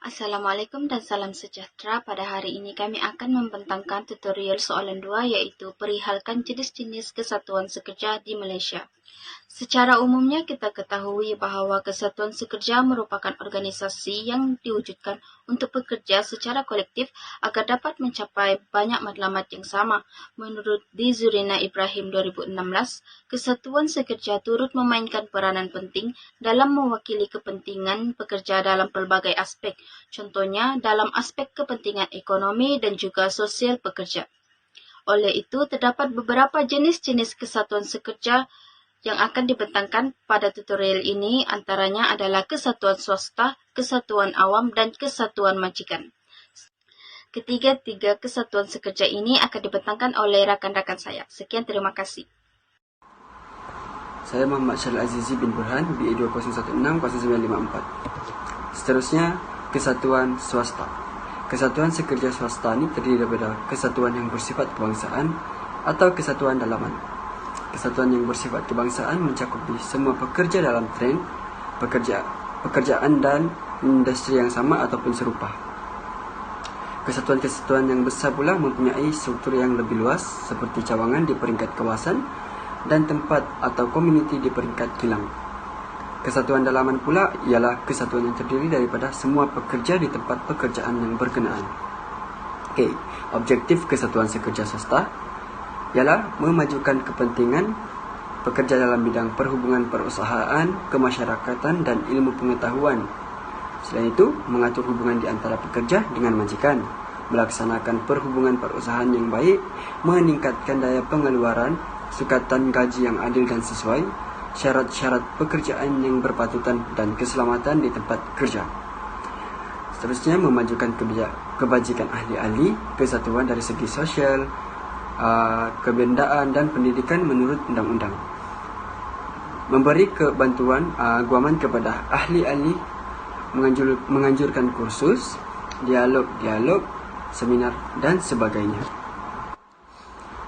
Assalamualaikum dan salam sejahtera. Pada hari ini kami akan membentangkan tutorial soalan 2 yaitu perihalkan jenis-jenis kesatuan sekerja di Malaysia. Secara umumnya kita ketahui bahawa kesatuan sekerja merupakan organisasi yang diwujudkan untuk bekerja secara kolektif agar dapat mencapai banyak matlamat yang sama. Menurut D. Zurina Ibrahim 2016, kesatuan sekerja turut memainkan peranan penting dalam mewakili kepentingan pekerja dalam pelbagai aspek, contohnya dalam aspek kepentingan ekonomi dan juga sosial pekerja. Oleh itu, terdapat beberapa jenis-jenis kesatuan sekerja yang akan dibentangkan pada tutorial ini, antaranya adalah kesatuan swasta, kesatuan awam, dan kesatuan majikan. Ketiga-tiga kesatuan sekerja ini akan dibentangkan oleh rakan-rakan saya. Sekian, terima kasih. Saya Muhammad Syaril Azizi bin Burhan, BA 20160954. Seterusnya, kesatuan swasta. Kesatuan sekerja swasta ini terdiri daripada kesatuan yang bersifat kebangsaan atau kesatuan dalaman. Kesatuan yang bersifat kebangsaan mencakupi semua pekerja dalam trend, pekerjaan dan industri yang sama ataupun serupa. Kesatuan-kesatuan yang besar pula mempunyai struktur yang lebih luas seperti cawangan di peringkat kawasan dan tempat atau komuniti di peringkat kilang. Kesatuan dalaman pula ialah kesatuan yang terdiri daripada semua pekerja di tempat pekerjaan yang berkenaan. Objektif kesatuan sekerja swasta ialah memajukan kepentingan pekerja dalam bidang perhubungan perusahaan, kemasyarakatan dan ilmu pengetahuan. Selain itu, mengatur hubungan di antara pekerja dengan majikan, melaksanakan perhubungan perusahaan yang baik, meningkatkan daya pengeluaran, sukatan gaji yang adil dan sesuai, syarat-syarat pekerjaan yang berpatutan dan keselamatan di tempat kerja. Seterusnya, memajukan kebajikan ahli-ahli, kesatuan dari segi sosial, kebendaan dan pendidikan menurut undang-undang. Memberi kebantuan guaman kepada ahli-ahli, menganjurkan kursus, dialog, seminar dan sebagainya.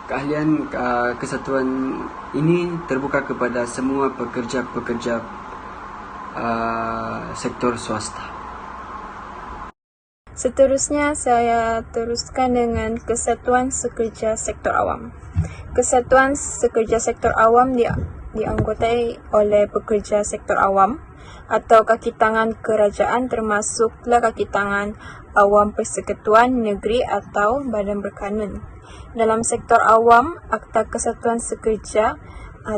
Keahlian kesatuan ini terbuka kepada semua pekerja-pekerja sektor swasta. Seterusnya, saya teruskan dengan kesatuan sekerja sektor awam. Kesatuan sekerja sektor awam dianggotai oleh pekerja sektor awam atau kaki tangan kerajaan, termasuklah kaki tangan awam persekutuan negeri atau badan berkanun. Dalam sektor awam, Akta Kesatuan Sekerja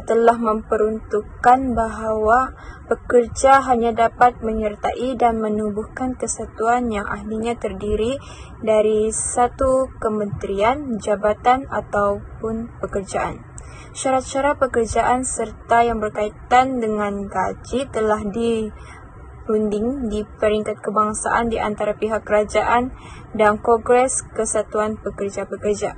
telah memperuntukkan bahawa pekerja hanya dapat menyertai dan menubuhkan kesatuan yang ahlinya terdiri dari satu kementerian, jabatan ataupun pekerjaan. Syarat-syarat pekerjaan serta yang berkaitan dengan gaji telah dirunding di peringkat kebangsaan di antara pihak kerajaan dan Kongres Kesatuan Pekerja-Pekerja.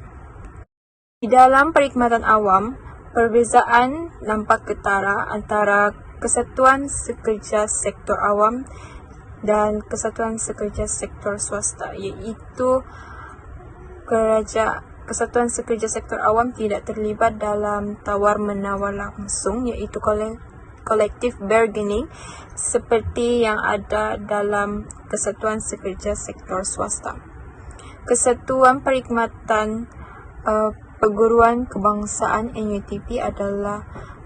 Di dalam perkhidmatan awam, perbezaan nampak ketara antara kesatuan sekerja sektor awam dan kesatuan sekerja sektor swasta, iaitu kesatuan sekerja sektor awam tidak terlibat dalam tawar-menawar langsung, iaitu collective bargaining seperti yang ada dalam kesatuan sekerja sektor swasta. Kesatuan perkhidmatan perguruan kebangsaan NUTP adalah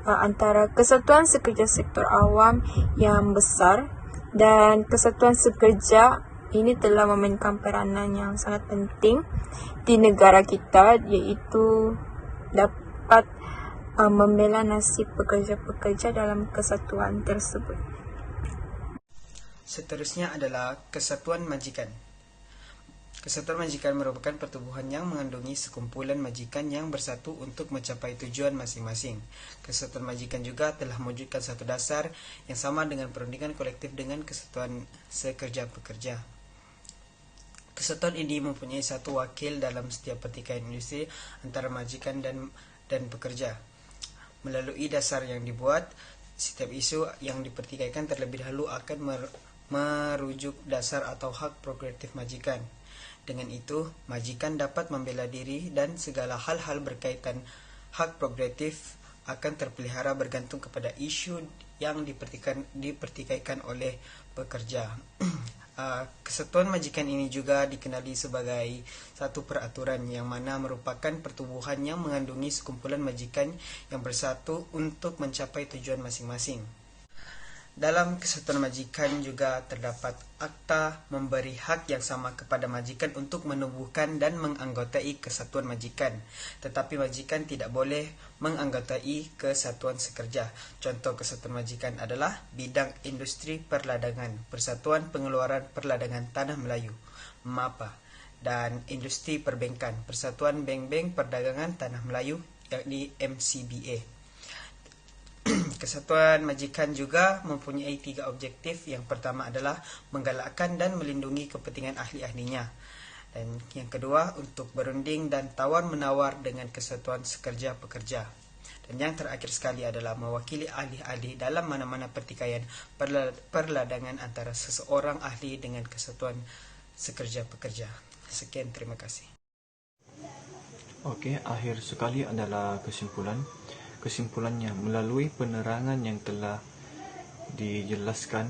antara kesatuan sekerja sektor awam yang besar, dan kesatuan sekerja ini telah memainkan peranan yang sangat penting di negara kita, iaitu dapat membela nasib pekerja-pekerja dalam kesatuan tersebut. Seterusnya adalah kesatuan majikan. Kesatuan majikan merupakan pertubuhan yang mengandungi sekumpulan majikan yang bersatu untuk mencapai tujuan masing-masing. Kesatuan majikan juga telah mewujudkan satu dasar yang sama dengan perundingan kolektif dengan kesatuan sekerja-pekerja. Kesatuan ini mempunyai satu wakil dalam setiap pertikaian industri antara majikan dan pekerja. Melalui dasar yang dibuat, setiap isu yang dipertikaikan terlebih dahulu akan merujuk dasar atau hak prerogatif majikan. Dengan itu, majikan dapat membela diri dan segala hal-hal berkaitan hak prerogatif akan terpelihara bergantung kepada isu yang dipertikaikan oleh pekerja. Kesatuan majikan ini juga dikenali sebagai satu peraturan yang mana merupakan pertubuhan yang mengandungi sekumpulan majikan yang bersatu untuk mencapai tujuan masing-masing. Dalam kesatuan majikan juga terdapat akta memberi hak yang sama kepada majikan untuk menubuhkan dan menganggotai kesatuan majikan. Tetapi majikan tidak boleh menganggotai kesatuan sekerja. Contoh kesatuan majikan adalah Bidang Industri Perladangan, Persatuan Pengeluaran Perladangan Tanah Melayu, MAPA, dan Industri Perbankan, Persatuan Bank-Bank Perdagangan Tanah Melayu, yakni MCBA. Kesatuan majikan juga mempunyai 3 objektif. Yang pertama adalah menggalakkan dan melindungi kepentingan ahli-ahlinya. Dan yang kedua, untuk berunding dan tawar-menawar dengan kesatuan sekerja-pekerja. Dan yang terakhir sekali adalah mewakili ahli-ahli dalam mana-mana pertikaian perladangan antara seseorang ahli dengan kesatuan sekerja-pekerja. Sekian, terima kasih. Oke, akhir sekali adalah kesimpulan. Kesimpulannya, melalui penerangan yang telah dijelaskan,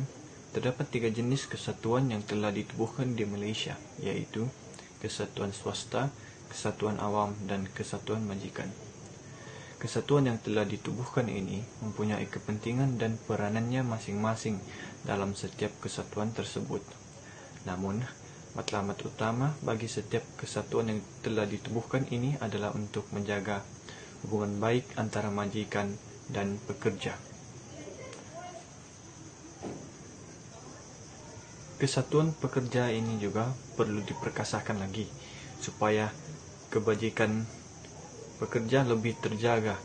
terdapat 3 jenis kesatuan yang telah ditubuhkan di Malaysia, iaitu kesatuan swasta, kesatuan awam, dan kesatuan majikan. Kesatuan yang telah ditubuhkan ini mempunyai kepentingan dan peranannya masing-masing dalam setiap kesatuan tersebut. Namun, matlamat utama bagi setiap kesatuan yang telah ditubuhkan ini adalah untuk menjaga hubungan baik antara majikan dan pekerja. Kesatuan pekerja ini juga perlu diperkasakan lagi supaya kebajikan pekerja lebih terjaga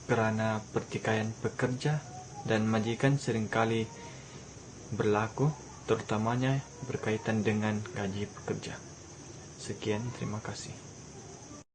kerana pertikaian pekerja dan majikan seringkali berlaku, terutamanya berkaitan dengan gaji pekerja. Sekian, terima kasih.